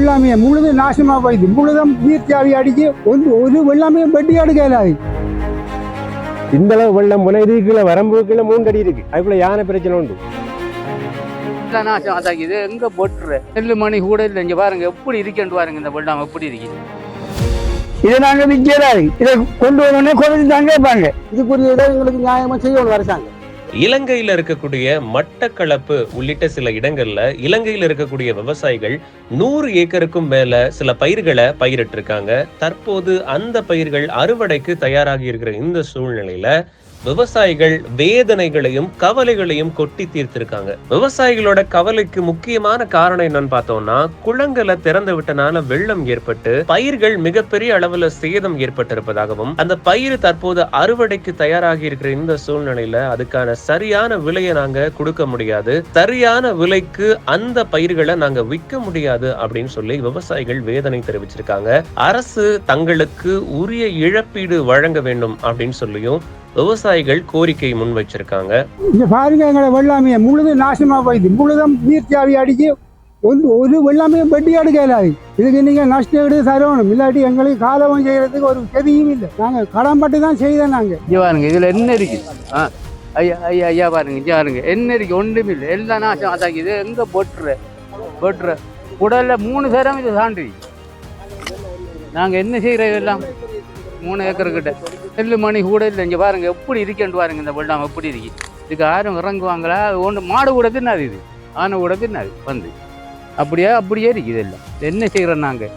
வெள்ளாமையை முழுதும் நாசமா போயிடுது. முழுதும் நீர்ச்சாவி அடிச்சு ஒரு வெள்ளாமையும் வெட்டி எடுக்கலாது. இந்த அளவு வெள்ளம் போன இதுக்குள்ள வரம்புக்குள்ள 3 அடி இருக்கு. அதுக்குள்ள யானை பிரச்சனை உண்டு. நாசம் அதாக்குது. எங்க போட்டுற நெல்லு மணி கூட இல்லை. இங்க பாருங்க எப்படி இருக்கேன்னு பாருங்க. இந்த வெள்ளம் எப்படி இருக்கு. இதை நாங்க விற்கிறாரு. இதை கொண்டு வரணும்னே குறைஞ்சு தாங்க கேட்பாங்க. இதுக்குரிய இடம் எங்களுக்கு நியாயமா செய்யணும் அரசாங்கம். இலங்கையில இருக்கக்கூடிய மட்டக்களப்பு உள்ளிட்ட சில இடங்கள்ல இலங்கையில இருக்கக்கூடிய விவசாயிகள் 100 ஏக்கருக்கும் மேல சில பயிர்களை பயிரிட்டு இருக்காங்க. தற்போது அந்த பயிர்கள் அறுவடைக்கு தயாராகி இருக்கிற இந்த சூழ்நிலையில விவசாயிகள் வேதனைகளையும் கவலைகளையும் கொட்டி தீர்த்திருக்காங்க. விவசாயிகளோட கவலைக்கு முக்கியமான காரணம் என்னன்னு பார்த்தோம்னா, குளங்களை திறந்து விட்டனால வெள்ளம் ஏற்பட்டு பயிர்கள் மிகப்பெரிய அளவுல சேதம் ஏற்பட்டிருப்பதாகவும், அந்த பயிர் தற்போது அறுவடைக்கு தயாராகி இருக்கிற இந்த சூழ்நிலையில அதுக்கான சரியான விலையை நாங்க கொடுக்க முடியாது, சரியான விலைக்கு அந்த பயிர்களை நாங்க விற்க முடியாது அப்படின்னு சொல்லி விவசாயிகள் வேதனை தெரிவிச்சிருக்காங்க. அரசு தங்களுக்கு உரிய இழப்பீடு வழங்க வேண்டும் அப்படின்னு சொல்லியும் விவசாயிகள் கோரிக்கை முன் வச்சிருக்காங்க. இங்க பாருங்க, எங்களை வெள்ளாமையை முழுதும் நாசமா போயிடுது. முழுதும் நீர்ச்சாவி அடிச்சு ஒரு வெள்ளாமையும் வெட்டி எடுக்கலாது. இதுக்கு நீங்க நஷ்டம் எடுத்து தரணும். இல்லாட்டி எங்களுக்கு காலவம் செய்யறதுக்கு ஒரு கதியும் இல்லை. நாங்க கடன் பட்டு தான் செய்தோம். நாங்க இங்க பாருங்க, இதுல என்ன இருக்கு. ஐயா ஐயா ஐயா பாருங்க, இங்க பாருங்க என்ன இருக்கு. ஒன்றும் இல்லை. எல்லாம் நாசம் அதாக்குது. எங்க போட்டுற உடல்ல 3 சேரம் இது தாண்டி. நாங்க என்ன செய்யறோம் இதெல்லாம் 3 ஏக்கர் கிட்ட நெல்லு மணி கூட இல்லை. இங்கே பாருங்க எப்படி இருக்கேன்னு பாருங்க. இந்த வெள்ளம் எப்படி இருக்கு. இதுக்கு யாரும் இறங்குவாங்களா? ஒன்று மாடு கூட தின்னாது, இது ஆனை கூட தின்னாது வந்து. அப்படியே இருக்கு இதெல்லாம். என்ன செய்கிறோம் நாங்கள்?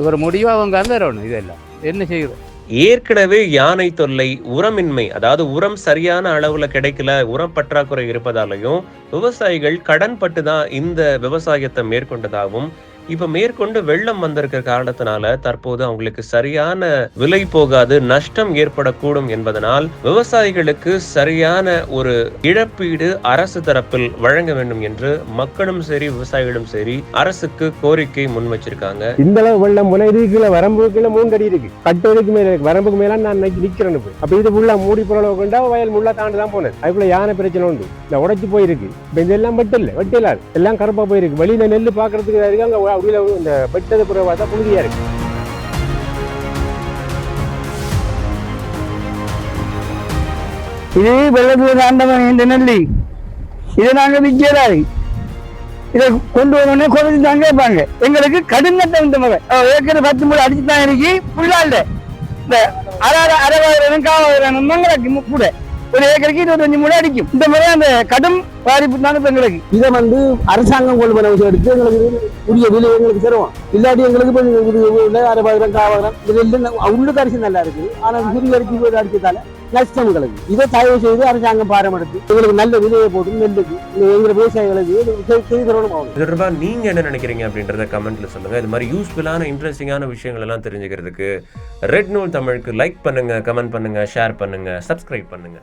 ஒரு முடிவாக அவங்க வந்துடணும். இதெல்லாம் என்ன செய்கிறோம்? ஏற்கனவே யானை தொல்லை, உரமின்மை, அதாவது உரம் சரியான அளவுல கிடைக்கல, உரம் பற்றாக்குறை இருப்பதாலையும் விவசாயிகள் கடன் பட்டு தான் இந்த விவசாயத்தை மேற்கொண்டதாகவும், இப்ப மேற்கொண்டு வெள்ளம் வந்திருக்கிற காரணத்தினால தற்போது அவங்களுக்கு சரியான விலை போகாது, நஷ்டம் ஏற்படக்கூடும் என்பதனால் விவசாயிகளுக்கு சரியான ஒரு இழப்பீடு அரசு தரப்பில் வழங்க வேண்டும் என்று மக்களும் சரி விவசாயிகளும் சரி அரசுக்கு கோரிக்கை முன் வச்சிருக்காங்க. இந்த அளவு வெள்ளம் போன இதுக்குள்ள வரம்புக்குள்ள 3 அடி இருக்கு. கட்டுறதுக்கு மேல இருக்கு. வரம்புக்கு மேல நான் நிக்கிறேன். அப்ப இது ஃபுல்லா மூடி போல கொண்டா வயல் முள்ளா தாண்டு தான் போனது. அதுக்குள்ள யானை பிரச்சனை உண்டு. இந்த உடைச்சு போயிருக்கு. இப்ப இதெல்லாம் வெட்டலாது. எல்லாம் கருப்பா போயிருக்கு. வெளியில நெல்லு பாக்குறதுக்கு இருக்காங்க. இந்த வெட்டது புறவாத புழுதியா இருக்கு. இது வெள்ளத்துல ஆண்டவன் இந்த நெல்லி. இதை நாங்க விற்கிறாரு. இதை கொண்டு வரணும்னே குறைஞ்சு தான் கேட்பாங்க. எங்களுக்கு கடுங்கத்தை இந்த மகன் ஏற்கனவே 10 முறை அடிச்சு தான் இருக்கு. ஃபுல்லா இல்ல. இந்த 60,000 காவாயிரம் மங்களுக்கு கூட ஒரு ஏக்கருக்கு 25 முறை அடிக்கும். இந்த மாதிரி அந்த கடும் பாதிப்பு தானே எங்களுக்கு. இதை அரசாங்கம் கொள்வனவு எடுத்து எங்களுக்கு உரிய விலை எங்களுக்கு தருவோம். இல்லாட்டி எங்களுக்கு 60,000 காவாயிரம் உள்ளுக்கு அரிசி நல்லா இருக்கு. ஆனா குருவி அரிசி அடிச்சதால நஷ்டம் எங்களுக்கு. இதை தயவு செய்து அரசாங்கம் பாரமெடுத்து எங்களுக்கு நல்ல விலையை போட்டு நெல்லுக்கு எங்க விவசாயிகளுக்கு செய்து தரணும். இது தொடர்பா நீங்க என்ன நினைக்கிறீங்க அப்படின்றத கமெண்ட்ல சொல்லுங்க. இது மாதிரி யூஸ்ஃபுல்லான இன்ட்ரெஸ்டிங்கான விஷயங்கள் எல்லாம் தெரிஞ்சுக்கிறதுக்கு ரெட் நூல் தமிழுக்கு லைக் பண்ணுங்க, கமெண்ட் பண்ணுங்க, ஷேர் பண்ணுங்க, சப்ஸ்கிரைப் பண்ணுங்க.